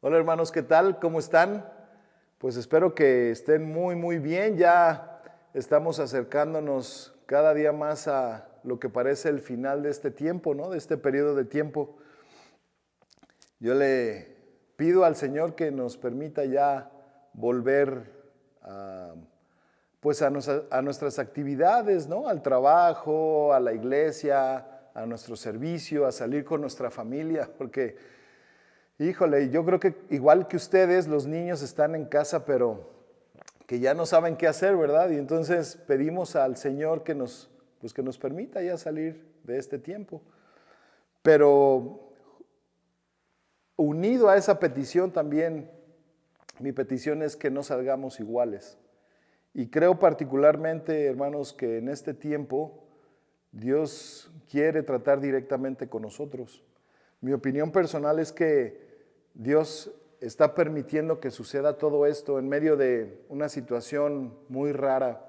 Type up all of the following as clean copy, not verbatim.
Hola hermanos, ¿qué tal? ¿Cómo están? Pues espero que estén muy bien. Ya estamos acercándonos cada día más a lo que parece el final de este tiempo, ¿no? De este periodo de tiempo. Yo le pido al Señor que nos permita ya volver a, pues a nuestras actividades, ¿no? Al trabajo, a la iglesia, a nuestro servicio, a salir con nuestra familia, porque híjole, yo creo que igual que ustedes, los niños están en casa, pero que ya no saben qué hacer, ¿verdad? Y entonces pedimos al Señor pues que nos permita ya salir de este tiempo. Pero unido a esa petición también, mi petición es que no salgamos iguales. Y creo particularmente, hermanos, que en este tiempo Dios quiere tratar directamente con nosotros. Mi opinión personal es que Dios está permitiendo que suceda todo esto en medio de una situación muy rara,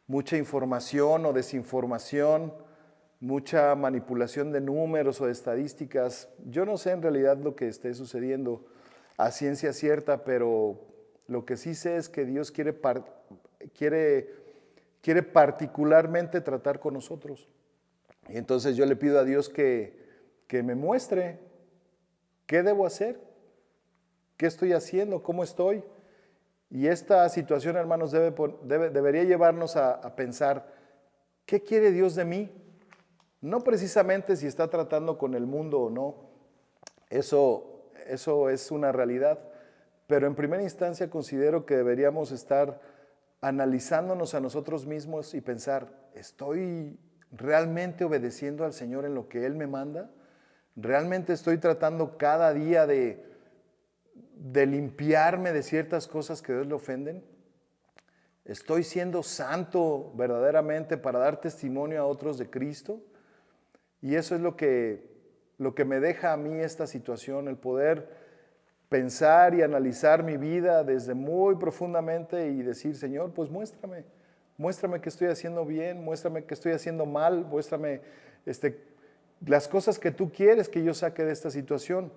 mucha información o desinformación, mucha manipulación de números o de estadísticas. Yo no sé en realidad lo que esté sucediendo a ciencia cierta, pero lo que sí sé es que Dios quiere particularmente tratar con nosotros. Y entonces yo le pido a Dios que me muestre qué debo hacer, qué estoy haciendo, cómo estoy. Y esta situación, hermanos, debería llevarnos a pensar, ¿qué quiere Dios de mí? No precisamente si está tratando con el mundo o no, eso es una realidad, pero en primera instancia considero que deberíamos estar analizándonos a nosotros mismos y pensar, ¿estoy realmente obedeciendo al Señor en lo que Él me manda? ¿Realmente estoy tratando cada día de limpiarme de ciertas cosas que a Dios le ofenden? ¿Estoy siendo santo verdaderamente para dar testimonio a otros de Cristo? Y eso es lo que me deja a mí esta situación, el poder pensar y analizar mi vida desde muy profundamente y decir, Señor, pues muéstrame que estoy haciendo bien, muéstrame que estoy haciendo mal, muéstrame las cosas que tú quieres que yo saque de esta situación.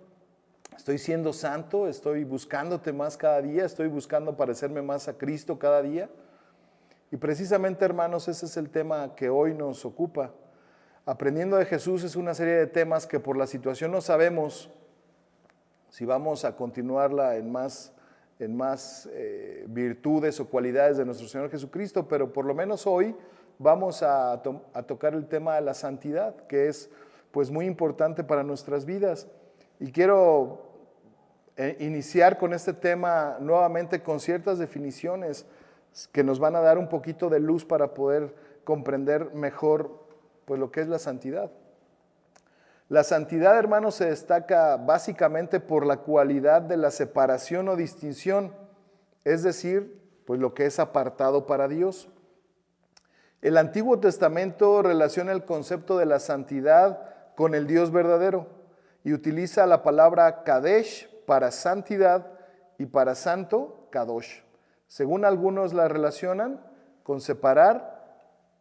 Estoy siendo santo, estoy buscándote más cada día, estoy buscando parecerme más a Cristo cada día. Y precisamente, hermanos, ese es el tema que hoy nos ocupa. Aprendiendo de Jesús es una serie de temas que por la situación no sabemos si vamos a continuarla en más virtudes o cualidades de nuestro Señor Jesucristo, pero por lo menos hoy vamos a tocar el tema de la santidad, que es pues muy importante para nuestras vidas. Y quiero iniciar con este tema nuevamente con ciertas definiciones que nos van a dar un poquito de luz para poder comprender mejor pues lo que es la santidad. La santidad, hermanos, se destaca básicamente por la cualidad de la separación o distinción, es decir, pues lo que es apartado para Dios. El Antiguo Testamento relaciona el concepto de la santidad con el Dios verdadero y utiliza la palabra Kadesh para santidad y para santo, Kadosh. Según algunos la relacionan con separar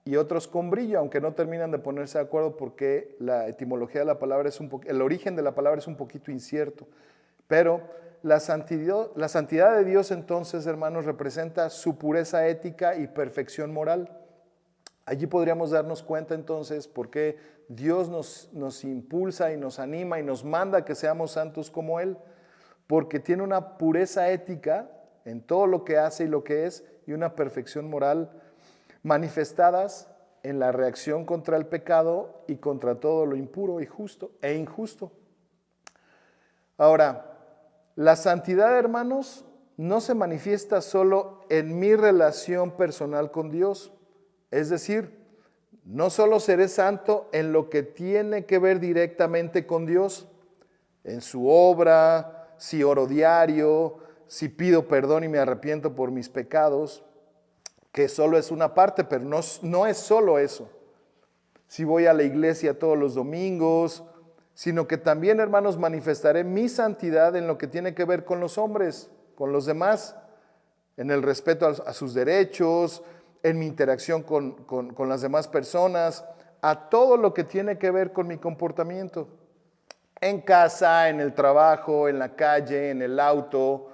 y otros con brillo, aunque no terminan de ponerse de acuerdo porque la etimología de la palabra el origen de la palabra es un poquito incierto. Pero la santidad de Dios entonces, hermanos, representa su pureza ética y perfección moral. Allí podríamos darnos cuenta entonces por qué Dios nos impulsa y nos anima y nos manda que seamos santos como Él, porque tiene una pureza ética en todo lo que hace y lo que es y una perfección moral manifestadas en la reacción contra el pecado y contra todo lo impuro y injusto. Ahora, la santidad, hermanos, no se manifiesta solo en mi relación personal con Dios. Es decir, no solo seré santo en lo que tiene que ver directamente con Dios, en su obra, si oro diario, si pido perdón y me arrepiento por mis pecados, que solo es una parte, pero no es solo eso. Si voy a la iglesia todos los domingos, sino que también, hermanos, manifestaré mi santidad en lo que tiene que ver con los hombres, con los demás, en el respeto a sus derechos, en mi interacción con las demás personas, a todo lo que tiene que ver con mi comportamiento. en casa, en el trabajo, en la calle, en el auto,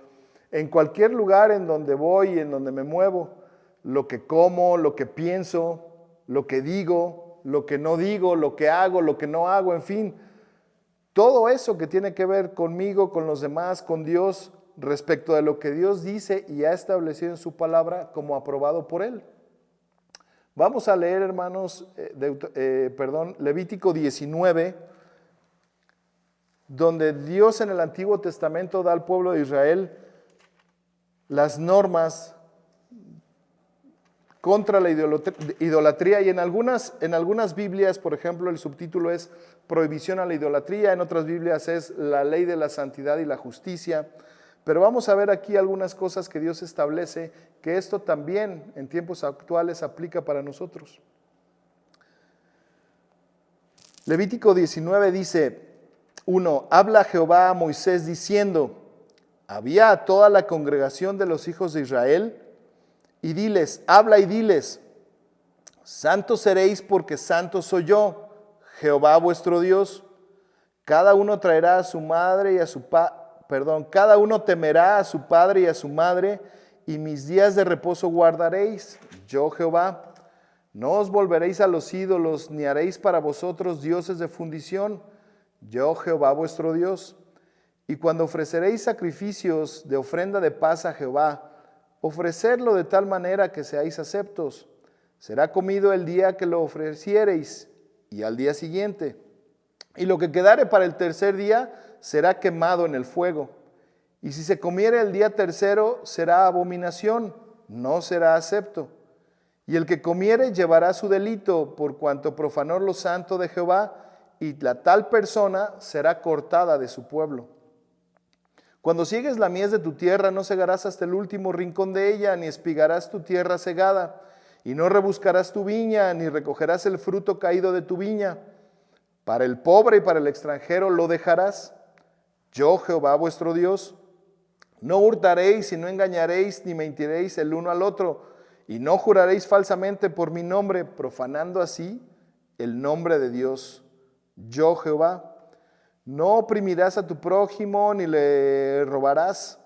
en cualquier lugar en donde voy, en donde me muevo, lo que como, lo que pienso, lo que digo, lo que no digo, lo que hago, lo que no hago, en fin, todo eso que tiene que ver conmigo, con los demás, con Dios, respecto de lo que Dios dice y ha establecido en su palabra como aprobado por Él. Vamos a leer, hermanos, Levítico 19, donde Dios en el Antiguo Testamento da al pueblo de Israel las normas contra la idolatría, y en algunas Biblias, por ejemplo, el subtítulo es prohibición a la idolatría, en otras Biblias es la ley de la santidad y la justicia. Pero vamos a ver aquí algunas cosas que Dios establece, que esto también en tiempos actuales aplica para nosotros. Levítico 19 dice, 1. Habla Jehová a Moisés diciendo, había a toda la congregación de los hijos de Israel, y diles, habla y diles, santos seréis porque santo soy yo, Jehová vuestro Dios. Cada uno traerá a su madre y a su cada uno temerá a su padre y a su madre, y mis días de reposo guardaréis, yo Jehová. No os volveréis a los ídolos, ni haréis para vosotros dioses de fundición, yo Jehová vuestro Dios. Y cuando ofreceréis sacrificios de ofrenda de paz a Jehová, ofrecedlo de tal manera que seáis aceptos. Será comido el día que lo ofreciereis y al día siguiente. Y lo que quedare para el tercer día será quemado en el fuego. Y si se comiere el día tercero será abominación, no será acepto. Y el que comiere llevará su delito por cuanto profanó lo santo de Jehová, y la tal persona será cortada de su pueblo. Cuando siegues la mies de tu tierra, no segarás hasta el último rincón de ella, ni espigarás tu tierra segada, y no rebuscarás tu viña, ni recogerás el fruto caído de tu viña. Para el pobre y para el extranjero lo dejarás. Yo, Jehová vuestro Dios. No hurtaréis y no engañaréis, ni mentiréis el uno al otro, y no juraréis falsamente por mi nombre, profanando así el nombre de Dios. Yo, Jehová. No oprimirás a tu prójimo ni le robarás.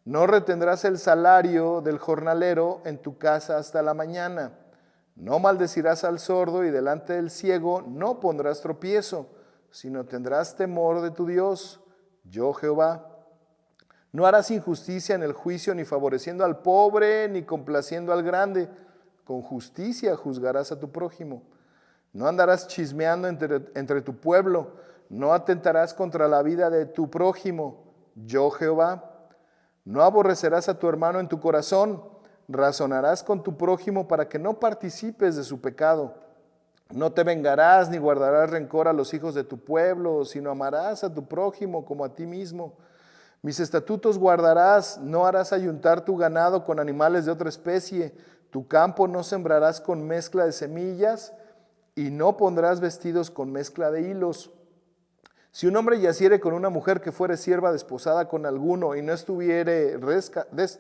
No retendrás el salario del jornalero en tu casa hasta la mañana. No maldecirás al sordo y delante del ciego no pondrás tropiezo, sino tendrás temor de tu Dios, yo Jehová. No harás injusticia en el juicio, ni favoreciendo al pobre, ni complaciendo al grande. Con justicia juzgarás a tu prójimo. No andarás chismeando entre tu pueblo. No atentarás contra la vida de tu prójimo, yo Jehová. No aborrecerás a tu hermano en tu corazón. Razonarás con tu prójimo para que no participes de su pecado. No te vengarás ni guardarás rencor a los hijos de tu pueblo, sino amarás a tu prójimo como a ti mismo. Mis estatutos guardarás, no harás ayuntar tu ganado con animales de otra especie. Tu campo no sembrarás con mezcla de semillas, y no pondrás vestidos con mezcla de hilos. Si un hombre yaciere con una mujer que fuere sierva desposada con alguno y no estuviere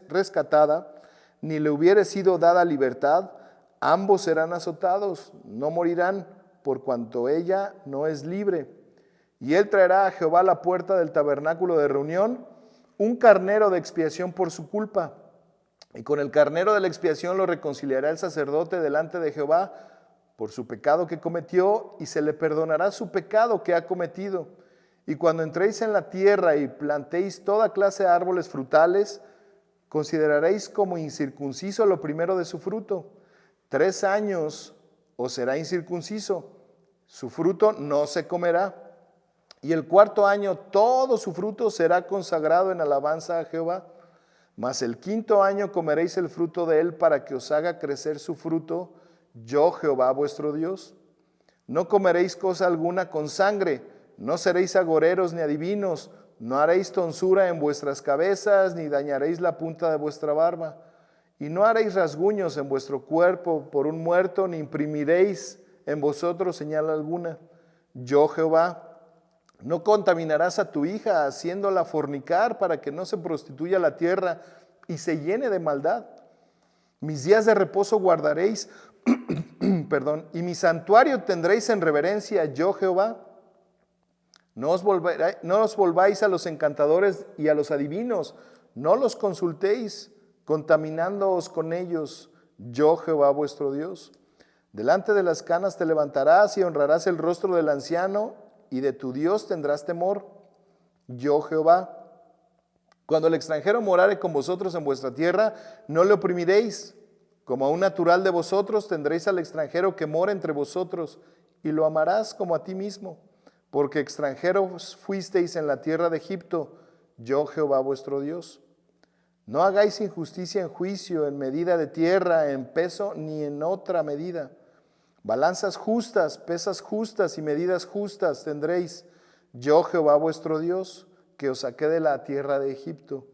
rescatada, ni le hubiere sido dada libertad, ambos serán azotados, no morirán, por cuanto ella no es libre. Y él traerá a Jehová a la puerta del tabernáculo de reunión un carnero de expiación por su culpa. Y con el carnero de la expiación lo reconciliará el sacerdote delante de Jehová por su pecado que cometió, y se le perdonará su pecado que ha cometido. Y cuando entréis en la tierra y plantéis toda clase de árboles frutales, consideraréis como incircunciso lo primero de su fruto. 3 años os será incircunciso, su fruto no se comerá. Y el 4.º año todo su fruto será consagrado en alabanza a Jehová. Mas el 5.º año comeréis el fruto de él para que os haga crecer su fruto, yo Jehová vuestro Dios. No comeréis cosa alguna con sangre, no seréis agoreros ni adivinos, no haréis tonsura en vuestras cabezas, ni dañaréis la punta de vuestra barba. Y no haréis rasguños en vuestro cuerpo por un muerto, ni imprimiréis en vosotros señal alguna. Yo Jehová. No contaminarás a tu hija haciéndola fornicar para que no se prostituya la tierra y se llene de maldad. Mis días de reposo guardaréis, y mi santuario tendréis en reverencia, yo Jehová. No os volváis a los encantadores y a los adivinos, no los consultéis, contaminándoos con ellos. Yo, Jehová vuestro Dios. Delante de las canas te levantarás y honrarás el rostro del anciano, y de tu Dios tendrás temor. Yo, Jehová. Cuando el extranjero morare con vosotros en vuestra tierra, no le oprimiréis. Como a un natural de vosotros tendréis al extranjero que mora entre vosotros, y lo amarás como a ti mismo. Porque extranjeros fuisteis en la tierra de Egipto, yo Jehová vuestro Dios. No hagáis injusticia en juicio, en medida de tierra, en peso, ni en otra medida. Balanzas justas, pesas justas y medidas justas tendréis, yo Jehová vuestro Dios, que os saqué de la tierra de Egipto.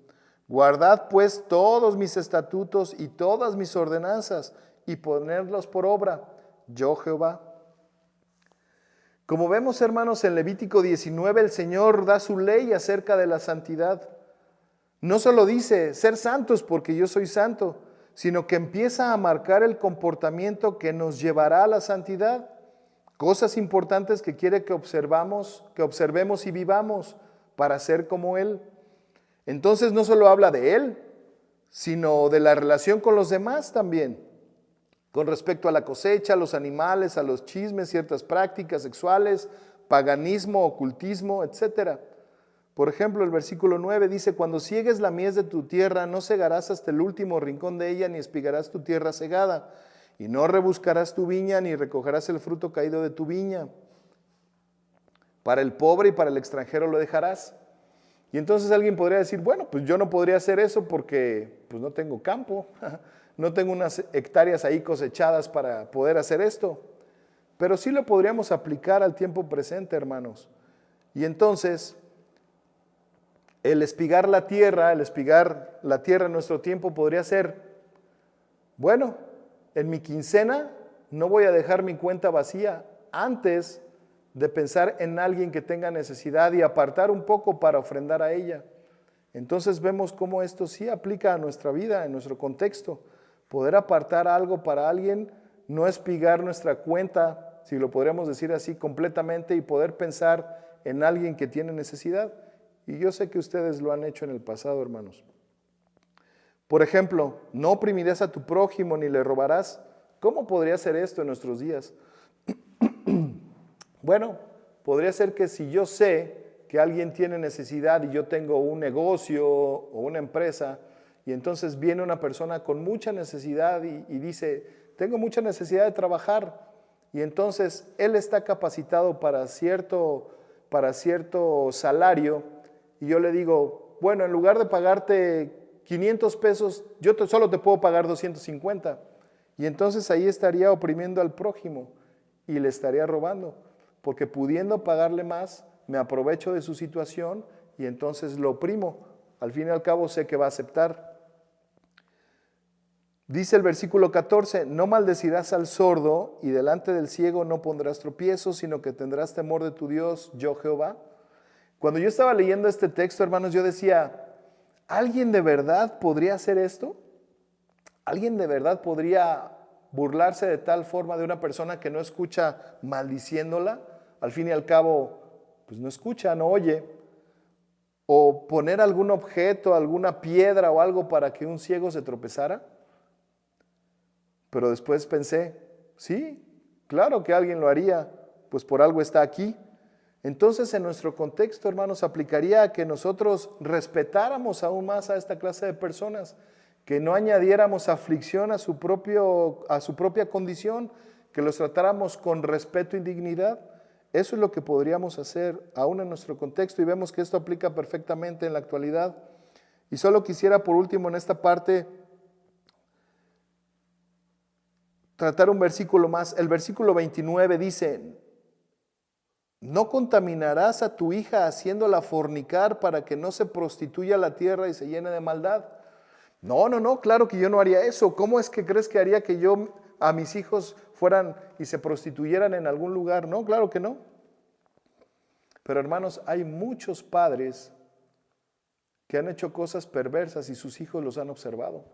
Guardad pues todos mis estatutos y todas mis ordenanzas, y ponedlos por obra, yo Jehová. Como vemos, hermanos, en Levítico 19, el Señor da su ley acerca de la santidad. No solo dice, ser santos porque yo soy santo, sino que empieza a marcar el comportamiento que nos llevará a la santidad. Cosas importantes que quiere que observemos y vivamos para ser como Él. Entonces no solo habla de Él, sino de la relación con los demás también. Con respecto a la cosecha, a los animales, a los chismes, ciertas prácticas sexuales, paganismo, ocultismo, etc. Por ejemplo, el versículo 9 dice, cuando ciegues la mies de tu tierra, no segarás hasta el último rincón de ella, ni espigarás tu tierra segada, y no rebuscarás tu viña, ni recogerás el fruto caído de tu viña. Para el pobre y para el extranjero lo dejarás. Y entonces alguien podría decir, bueno, pues yo no podría hacer eso porque pues no tengo campo, no tengo unas hectáreas ahí cosechadas para poder hacer esto. Pero sí lo podríamos aplicar al tiempo presente, hermanos. Y entonces, el espigar la tierra en nuestro tiempo podría ser, bueno, en mi quincena no voy a dejar mi cuenta vacía antes de pensar en alguien que tenga necesidad y apartar un poco para ofrendar a ella. Entonces vemos cómo esto sí aplica a nuestra vida, en nuestro contexto. Poder apartar algo para alguien, no espigar nuestra cuenta, si lo podríamos decir así, completamente, y poder pensar en alguien que tiene necesidad. Y yo sé que ustedes lo han hecho en el pasado, hermanos. Por ejemplo, no oprimirás a tu prójimo ni le robarás. ¿Cómo podría ser esto en nuestros días? Bueno, podría ser que si yo sé que alguien tiene necesidad y yo tengo un negocio o una empresa, y entonces viene una persona con mucha necesidad y dice, tengo mucha necesidad de trabajar, y entonces él está capacitado para cierto salario, y yo le digo, bueno, en lugar de pagarte 500 pesos, solo te puedo pagar 250, y entonces ahí estaría oprimiendo al prójimo y le estaría robando, porque pudiendo pagarle más, me aprovecho de su situación y entonces lo oprimo. Al fin y al cabo sé que va a aceptar. Dice el versículo 14, no maldecirás al sordo y delante del ciego no pondrás tropiezo, sino que tendrás temor de tu Dios, yo Jehová. Cuando yo estaba leyendo este texto, hermanos, yo decía, ¿alguien de verdad podría hacer esto? ¿Alguien de verdad podría burlarse de tal forma de una persona que no escucha maldiciéndola? Al fin y al cabo, pues no escucha, no oye. O poner algún objeto, alguna piedra o algo para que un ciego se tropezara. Pero después pensé, sí, claro que alguien lo haría, pues por algo está aquí. Entonces, en nuestro contexto, hermanos, aplicaría a que nosotros respetáramos aún más a esta clase de personas, que no añadiéramos aflicción a su propia condición, que los tratáramos con respeto y dignidad. Eso es lo que podríamos hacer aún en nuestro contexto, y vemos que esto aplica perfectamente en la actualidad. Y solo quisiera por último en esta parte tratar un versículo más. El versículo 29 dice, no contaminarás a tu hija haciéndola fornicar para que no se prostituya la tierra y se llene de maldad. No, claro que yo no haría eso. ¿Cómo es que crees que haría que yo a mis hijos fueran y se prostituyeran en algún lugar? No, claro que no. Pero hermanos, hay muchos padres que han hecho cosas perversas y sus hijos los han observado.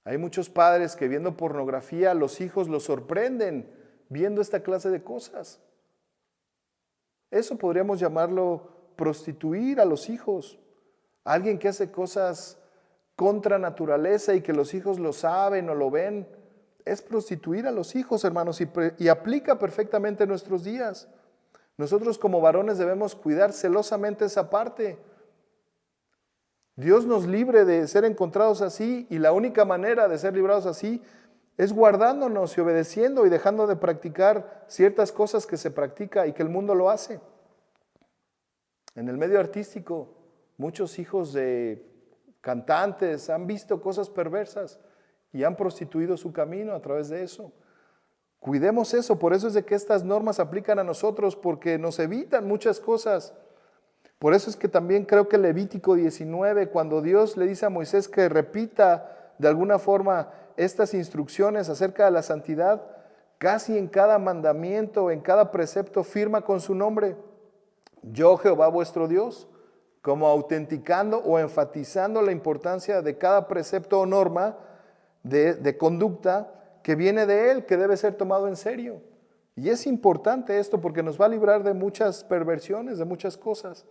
Hay muchos padres que viendo pornografía, los hijos los sorprenden viendo esta clase de cosas. Eso podríamos llamarlo prostituir a los hijos. Alguien que hace cosas contra naturaleza y que los hijos lo saben o lo ven, es prostituir a los hijos, hermanos, y aplica perfectamente en nuestros días. Nosotros como varones debemos cuidar celosamente esa parte. Dios nos libre de ser encontrados así, y la única manera de ser librados así es guardándonos y obedeciendo y dejando de practicar ciertas cosas que se practica y que el mundo lo hace. En el medio artístico, muchos hijos de cantantes han visto cosas perversas y han prostituido su camino a través de eso. Cuidemos eso, por eso es de que estas normas aplican a nosotros, porque nos evitan muchas cosas. Por eso es que también creo que Levítico 19, cuando Dios le dice a Moisés que repita de alguna forma estas instrucciones acerca de la santidad, casi en cada mandamiento, en cada precepto firma con su nombre: yo Jehová vuestro Dios, como autenticando o enfatizando la importancia de cada precepto o norma de conducta que viene de Él, que debe ser tomado en serio. Y es importante esto porque nos va a librar de muchas perversiones, de muchas cosas.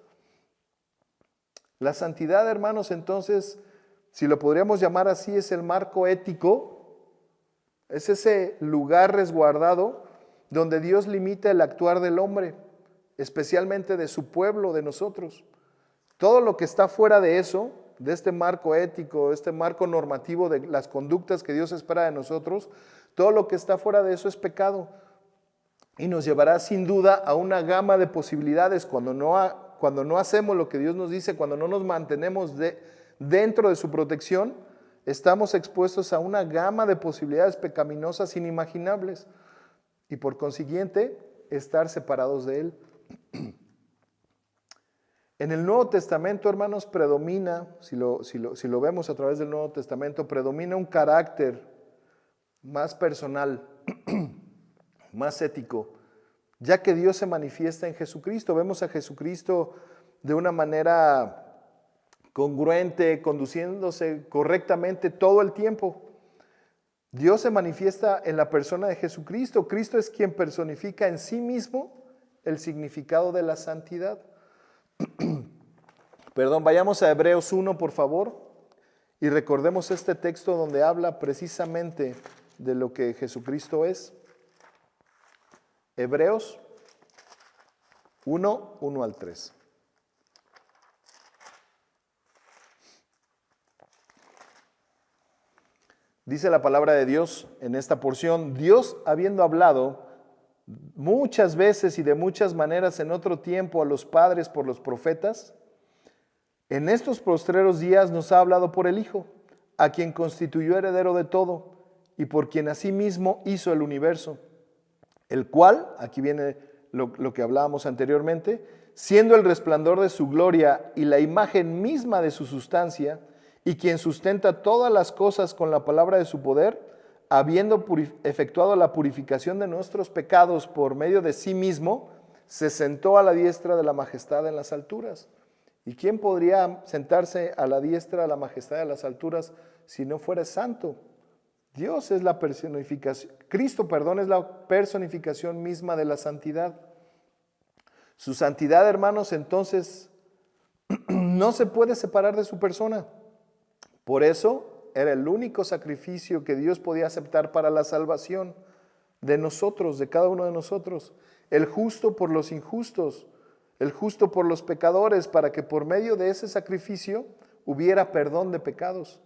La santidad, hermanos, entonces, si lo podríamos llamar así, es el marco ético, es ese lugar resguardado donde Dios limita el actuar del hombre, especialmente de su pueblo, de nosotros. Todo lo que está fuera de eso, de este marco ético, este marco normativo de las conductas que Dios espera de nosotros, todo lo que está fuera de eso es pecado y nos llevará sin duda a una gama de posibilidades cuando no hacemos lo que Dios nos dice, cuando no nos mantenemos dentro de su protección. Estamos expuestos a una gama de posibilidades pecaminosas inimaginables y por consiguiente estar separados de Él. En el Nuevo Testamento, hermanos, predomina, si lo vemos a través del Nuevo Testamento, predomina un carácter más personal, más ético, ya que Dios se manifiesta en Jesucristo. Vemos a Jesucristo de una manera congruente, conduciéndose correctamente todo el tiempo. Dios se manifiesta en la persona de Jesucristo. Cristo es quien personifica en sí mismo el significado de la santidad. Vayamos a Hebreos 1, por favor, y recordemos este texto donde habla precisamente de lo que Jesucristo es. Hebreos 1, 1 al 3. Dice la palabra de Dios en esta porción: Dios, habiendo hablado muchas veces y de muchas maneras en otro tiempo a los padres por los profetas, en estos postreros días nos ha hablado por el Hijo, a quien constituyó heredero de todo y por quien asimismo hizo el universo, el cual, aquí viene lo que hablábamos anteriormente, siendo el resplandor de su gloria y la imagen misma de su sustancia, y quien sustenta todas las cosas con la palabra de su poder, habiendo efectuado la purificación de nuestros pecados por medio de sí mismo, se sentó a la diestra de la majestad en las alturas. ¿Y quién podría sentarse a la diestra de la majestad de las alturas si no fuera santo? Dios es la personificación, Cristo, es la personificación misma de la santidad. Su santidad, hermanos, entonces no se puede separar de su persona. Por eso era el único sacrificio que Dios podía aceptar para la salvación de nosotros, de cada uno de nosotros. El justo por los injustos, el justo por los pecadores, para que por medio de ese sacrificio hubiera perdón de pecados.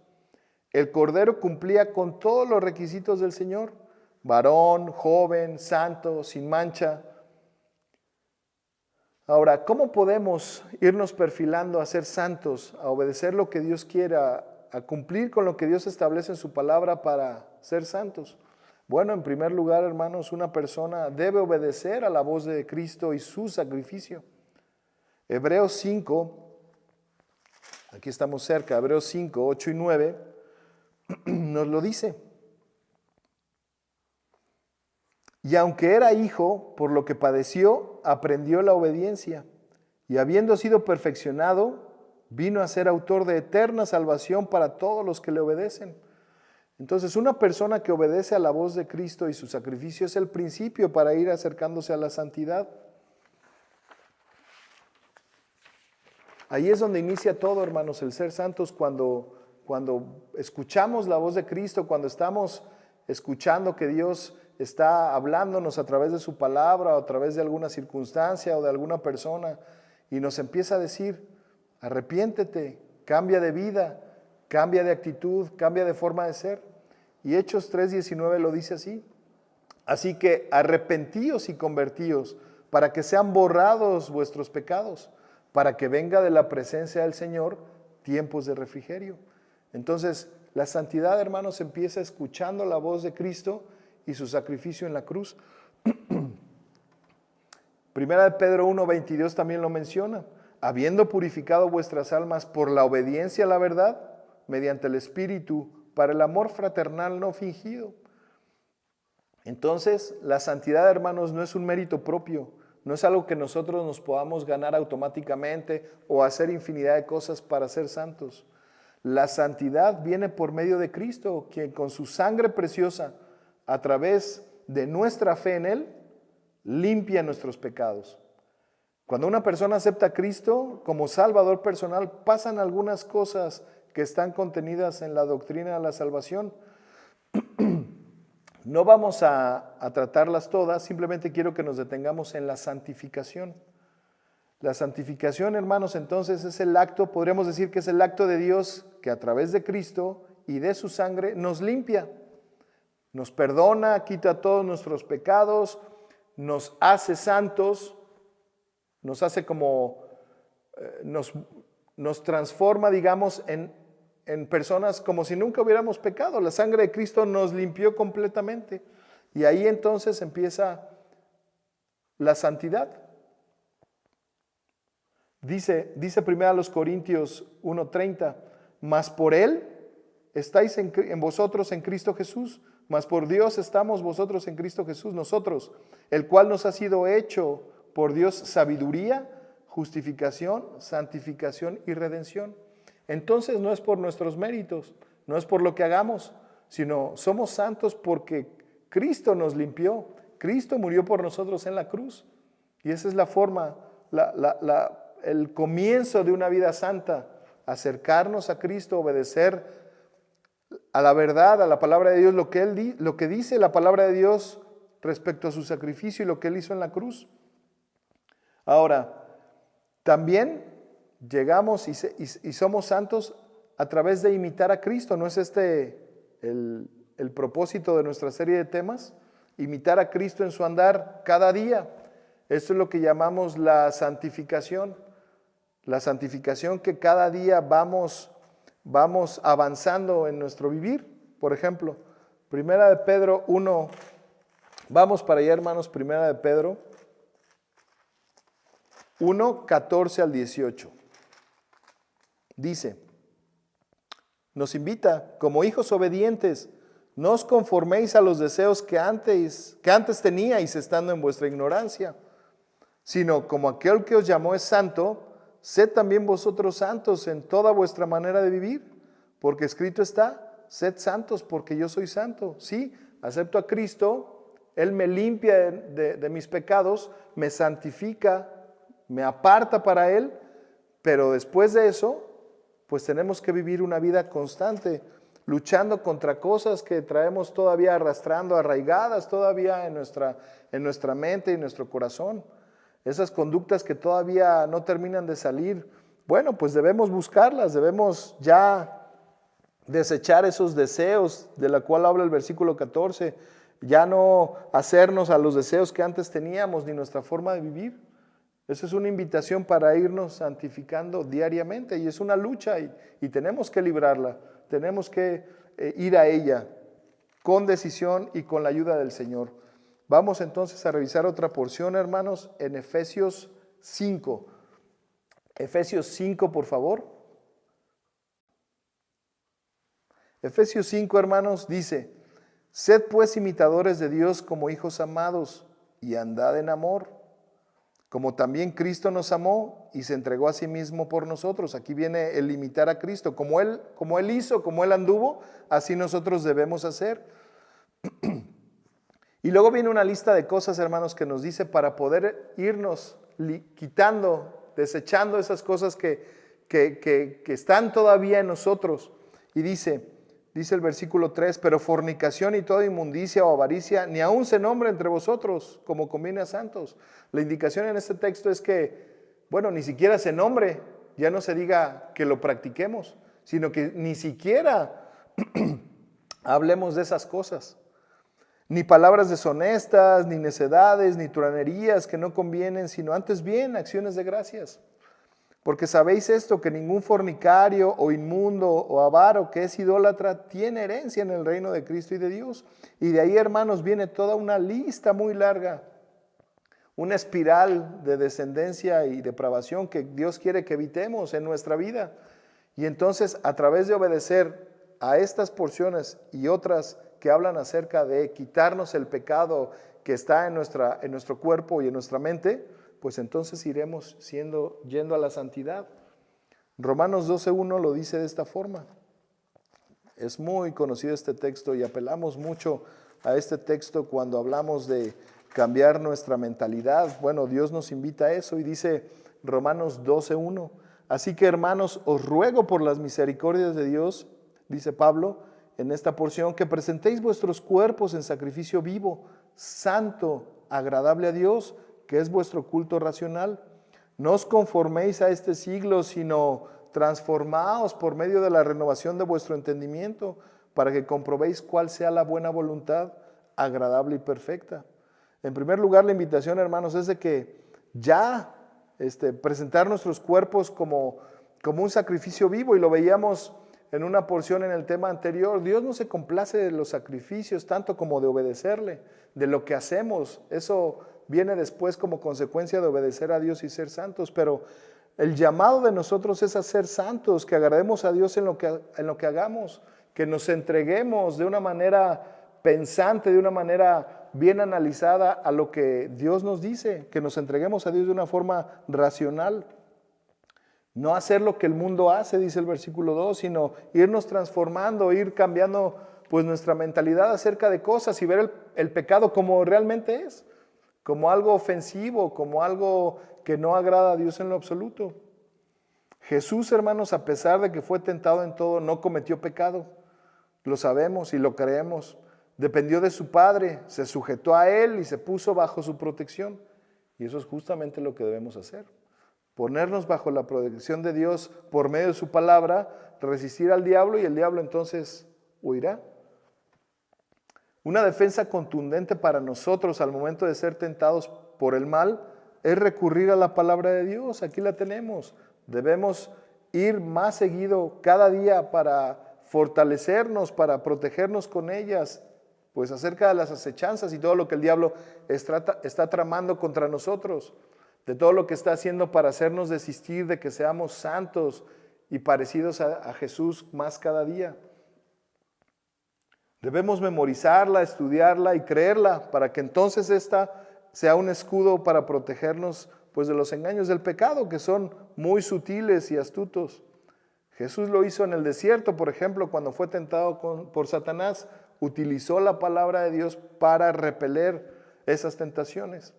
El Cordero cumplía con todos los requisitos del Señor: varón, joven, santo, sin mancha. Ahora, ¿cómo podemos irnos perfilando a ser santos, a obedecer lo que Dios quiera, a cumplir con lo que Dios establece en su palabra para ser santos? Bueno, en primer lugar, hermanos, una persona debe obedecer a la voz de Cristo y su sacrificio. Hebreos 5, aquí estamos cerca, Hebreos 5, 8 y 9, nos lo dice. Y aunque era hijo, por lo que padeció, aprendió la obediencia. Y habiendo sido perfeccionado, vino a ser autor de eterna salvación para todos los que le obedecen. Entonces, una persona que obedece a la voz de Cristo y su sacrificio es el principio para ir acercándose a la santidad. Ahí es donde inicia todo, hermanos, el ser santos, cuando escuchamos la voz de Cristo, cuando estamos escuchando que Dios está hablándonos a través de su palabra o a través de alguna circunstancia o de alguna persona y nos empieza a decir, arrepiéntete, cambia de vida, cambia de actitud, cambia de forma de ser. Y Hechos 3:19 lo dice así. Así que arrepentíos y convertíos para que sean borrados vuestros pecados, para que venga de la presencia del Señor tiempos de refrigerio. Entonces, la santidad, hermanos, empieza escuchando la voz de Cristo y su sacrificio en la cruz. Primera de Pedro 1:22 también lo menciona. Habiendo purificado vuestras almas por la obediencia a la verdad, mediante el Espíritu, para el amor fraternal no fingido. Entonces, la santidad, hermanos, no es un mérito propio, no es algo que nosotros nos podamos ganar automáticamente o hacer infinidad de cosas para ser santos. La santidad viene por medio de Cristo, quien con su sangre preciosa, a través de nuestra fe en Él, limpia nuestros pecados. Cuando una persona acepta a Cristo como Salvador personal, pasan algunas cosas que están contenidas en la doctrina de la salvación. No vamos a tratarlas todas, simplemente quiero que nos detengamos en la santificación. La santificación, hermanos, entonces es el acto, podríamos decir que es el acto de Dios que a través de Cristo y de su sangre nos limpia, nos perdona, quita todos nuestros pecados, nos hace santos, nos hace como, nos transforma, digamos, en personas como si nunca hubiéramos pecado. La sangre de Cristo nos limpió completamente. Y ahí entonces empieza la santidad. Dice 1 Corintios 1:30, mas por Él estáis en vosotros en Cristo Jesús, mas por Dios estamos vosotros en Cristo Jesús, nosotros, el cual nos ha sido hecho por Dios sabiduría, justificación, santificación y redención. Entonces no es por nuestros méritos, no es por lo que hagamos, sino somos santos porque Cristo nos limpió, Cristo murió por nosotros en la cruz. Y esa es la forma, el comienzo de una vida santa, acercarnos a Cristo, obedecer a la verdad, a la palabra de Dios, lo que dice la palabra de Dios respecto a su sacrificio y lo que Él hizo en la cruz. Ahora, también llegamos y somos santos a través de imitar a Cristo. ¿No es este el propósito de nuestra serie de temas? Imitar a Cristo en su andar cada día. Esto es lo que llamamos la santificación. La santificación que cada día vamos avanzando en nuestro vivir. Por ejemplo, Primera de Pedro 1, vamos para allá, hermanos, Primera de Pedro 1, 14 al 18. Dice, nos invita, como hijos obedientes, no os conforméis a los deseos que antes teníais estando en vuestra ignorancia, sino como aquel que os llamó es santo, sed también vosotros santos en toda vuestra manera de vivir, porque escrito está, sed santos porque yo soy santo. Sí, acepto a Cristo, Él me limpia de mis pecados, me santifica, me aparta para Él, pero después de eso, pues tenemos que vivir una vida constante, luchando contra cosas que traemos todavía arrastrando, arraigadas todavía en nuestra mente y en nuestro corazón. Esas conductas que todavía no terminan de salir, bueno, pues debemos buscarlas, debemos ya desechar esos deseos de la cual habla el versículo 14, ya no hacernos a los deseos que antes teníamos ni nuestra forma de vivir. Esa es una invitación para irnos santificando diariamente y es una lucha y tenemos que librarla, tenemos que ir a ella con decisión y con la ayuda del Señor. Vamos entonces a revisar otra porción, hermanos, en Efesios 5. Efesios 5, por favor. Efesios 5, hermanos, dice, sed pues imitadores de Dios como hijos amados y andad en amor, como también Cristo nos amó y se entregó a sí mismo por nosotros. Aquí viene el imitar a Cristo. Como Él hizo, como Él anduvo, así nosotros debemos hacer. Y luego viene una lista de cosas, hermanos, que nos dice para poder irnos quitando desechando esas cosas que están todavía en nosotros. Y dice el versículo 3, pero fornicación y toda inmundicia o avaricia, ni aun se nombre entre vosotros, como conviene a santos. La indicación en este texto es que, bueno, ni siquiera se nombre, ya no se diga que lo practiquemos, sino que ni siquiera hablemos de esas cosas. Ni palabras deshonestas, ni necedades, ni tiranerías que no convienen, sino antes bien acciones de gracias. Porque sabéis esto, que ningún fornicario o inmundo o avaro que es idólatra tiene herencia en el reino de Cristo y de Dios. Y de ahí, hermanos, viene toda una lista muy larga, una espiral de descendencia y depravación que Dios quiere que evitemos en nuestra vida. Y entonces, a través de obedecer a estas porciones y otras que hablan acerca de quitarnos el pecado que está en nuestro cuerpo y en nuestra mente, pues entonces iremos yendo a la santidad. Romanos 12:1 lo dice de esta forma. Es muy conocido este texto y apelamos mucho a este texto cuando hablamos de cambiar nuestra mentalidad. Bueno, Dios nos invita a eso y dice Romanos 12:1. Así que, hermanos, os ruego por las misericordias de Dios, dice Pablo, en esta porción, que presentéis vuestros cuerpos en sacrificio vivo, santo, agradable a Dios, que es vuestro culto racional. No os conforméis a este siglo, sino transformaos por medio de la renovación de vuestro entendimiento, para que comprobéis cuál sea la buena voluntad, agradable y perfecta. En primer lugar, la invitación, hermanos, es de que ya presentar nuestros cuerpos como un sacrificio vivo, y lo veíamos en una porción en el tema anterior. Dios no se complace de los sacrificios tanto como de obedecerle, de lo que hacemos. Eso viene después como consecuencia de obedecer a Dios y ser santos, pero el llamado de nosotros es a ser santos, que agrademos a Dios en lo que hagamos, que nos entreguemos de una manera pensante, de una manera bien analizada a lo que Dios nos dice, que nos entreguemos a Dios de una forma racional. No hacer lo que el mundo hace, dice el versículo 2, sino irnos transformando, ir cambiando pues nuestra mentalidad acerca de cosas y ver el pecado como realmente es, como algo ofensivo, como algo que no agrada a Dios en lo absoluto. Jesús, hermanos, a pesar de que fue tentado en todo, no cometió pecado. Lo sabemos y lo creemos. Dependió de su Padre, se sujetó a Él y se puso bajo su protección. Y eso es justamente lo que debemos hacer. Ponernos bajo la protección de Dios por medio de su palabra, resistir al diablo y el diablo entonces huirá. Una defensa contundente para nosotros al momento de ser tentados por el mal es recurrir a la palabra de Dios. Aquí la tenemos. Debemos ir más seguido cada día para fortalecernos, para protegernos con ellas, pues acerca de las acechanzas y todo lo que el diablo está tramando contra nosotros, de todo lo que está haciendo para hacernos desistir de que seamos santos y parecidos a Jesús más cada día. Debemos memorizarla, estudiarla y creerla para que entonces esta sea un escudo para protegernos pues de los engaños del pecado, que son muy sutiles y astutos. Jesús lo hizo en el desierto, por ejemplo, cuando fue tentado por Satanás, utilizó la palabra de Dios para repeler esas tentaciones.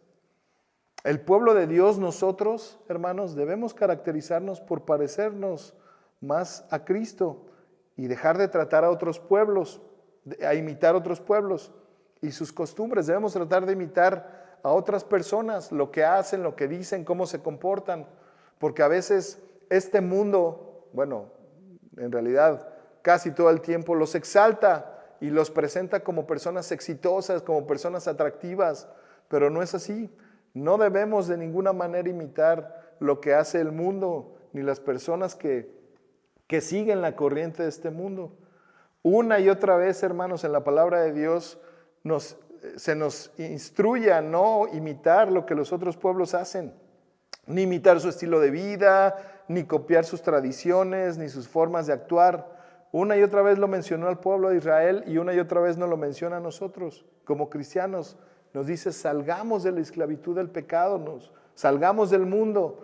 El pueblo de Dios, nosotros, hermanos, debemos caracterizarnos por parecernos más a Cristo y dejar de tratar a otros pueblos, a imitar a otros pueblos y sus costumbres. Debemos tratar de imitar a otras personas, lo que hacen, lo que dicen, cómo se comportan, porque a veces este mundo, bueno, en realidad casi todo el tiempo los exalta y los presenta como personas exitosas, como personas atractivas, pero no es así. No debemos de ninguna manera imitar lo que hace el mundo, ni las personas que siguen la corriente de este mundo. Una y otra vez, hermanos, en la palabra de Dios se nos instruye a no imitar lo que los otros pueblos hacen, ni imitar su estilo de vida, ni copiar sus tradiciones, ni sus formas de actuar. Una y otra vez lo mencionó al pueblo de Israel y una y otra vez nos lo menciona a nosotros como cristianos. Nos dice, salgamos de la esclavitud del pecado, salgamos del mundo,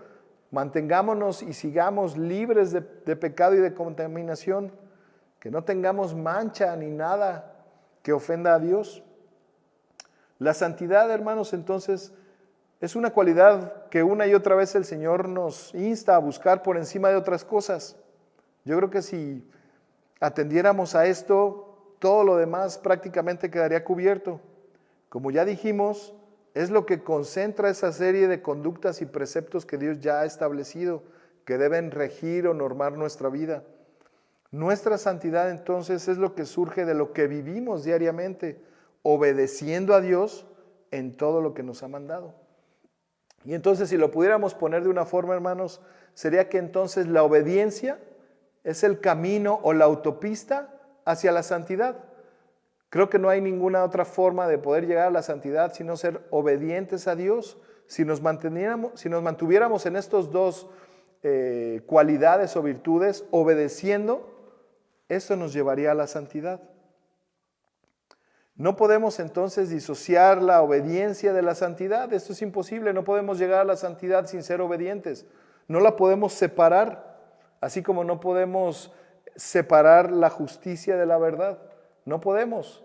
mantengámonos y sigamos libres de pecado y de contaminación, que no tengamos mancha ni nada que ofenda a Dios. La santidad, hermanos, entonces Es una cualidad que una y otra vez el Señor nos insta a buscar por encima de otras cosas. Yo creo que si atendiéramos a esto, todo lo demás prácticamente quedaría cubierto. Como ya dijimos, es lo que concentra esa serie de conductas y preceptos que Dios ya ha establecido, que deben regir o normar nuestra vida. Nuestra santidad entonces es lo que surge de lo que vivimos diariamente, obedeciendo a Dios en todo lo que nos ha mandado. Y entonces, si lo pudiéramos poner de una forma, hermanos, sería que entonces la obediencia es el camino o la autopista hacia la santidad. Creo que no hay ninguna otra forma de poder llegar a la santidad sino ser obedientes a Dios. Si nos mantuviéramos en estos dos cualidades o virtudes, obedeciendo, eso nos llevaría a la santidad. No podemos entonces disociar la obediencia de la santidad. Esto es imposible. No podemos llegar a la santidad sin ser obedientes. No la podemos separar, así como no podemos separar la justicia de la verdad. No podemos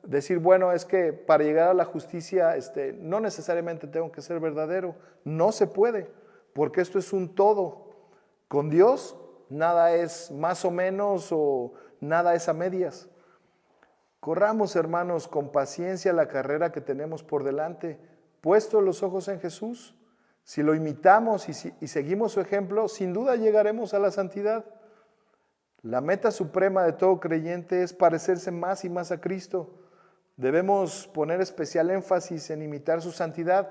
decir, bueno, es que para llegar a la justicia no necesariamente tengo que ser verdadero. No se puede, porque esto es un todo. Con Dios nada es más o menos o nada es a medias. Corramos, hermanos, con paciencia la carrera que tenemos por delante, puestos los ojos en Jesús. Si lo imitamos y seguimos su ejemplo, sin duda llegaremos a la santidad. La meta suprema de todo creyente es parecerse más y más a Cristo. Debemos poner especial énfasis en imitar su santidad,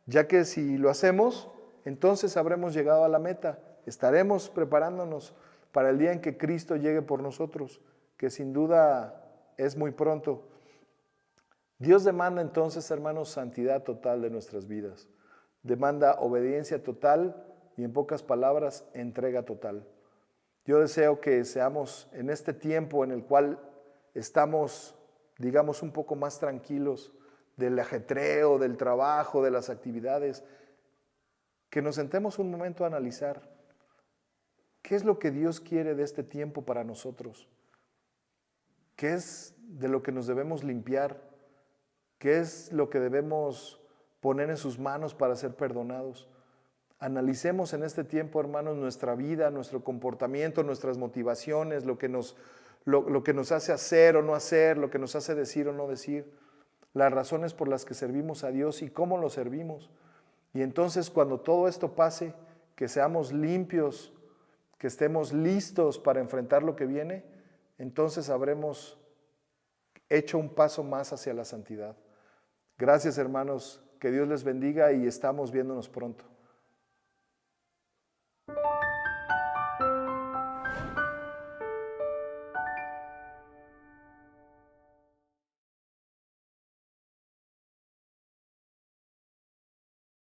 ya que si lo hacemos, entonces habremos llegado a la meta. Estaremos preparándonos para el día en que Cristo llegue por nosotros, que sin duda es muy pronto. Dios demanda entonces, hermanos, santidad total de nuestras vidas. Demanda obediencia total y, en pocas palabras, entrega total. Yo deseo que seamos en este tiempo en el cual estamos, digamos, un poco más tranquilos del ajetreo, del trabajo, de las actividades, que nos sentemos un momento a analizar qué es lo que Dios quiere de este tiempo para nosotros, qué es de lo que nos debemos limpiar, qué es lo que debemos poner en sus manos para ser perdonados. Analicemos en este tiempo, hermanos, nuestra vida, nuestro comportamiento, nuestras motivaciones, lo que nos hace hacer o no hacer, lo que nos hace decir o no decir, las razones por las que servimos a Dios y cómo lo servimos. Y entonces, cuando todo esto pase, que seamos limpios, que estemos listos para enfrentar lo que viene, entonces habremos hecho un paso más hacia la santidad. Gracias, hermanos, que Dios les bendiga y estamos viéndonos pronto.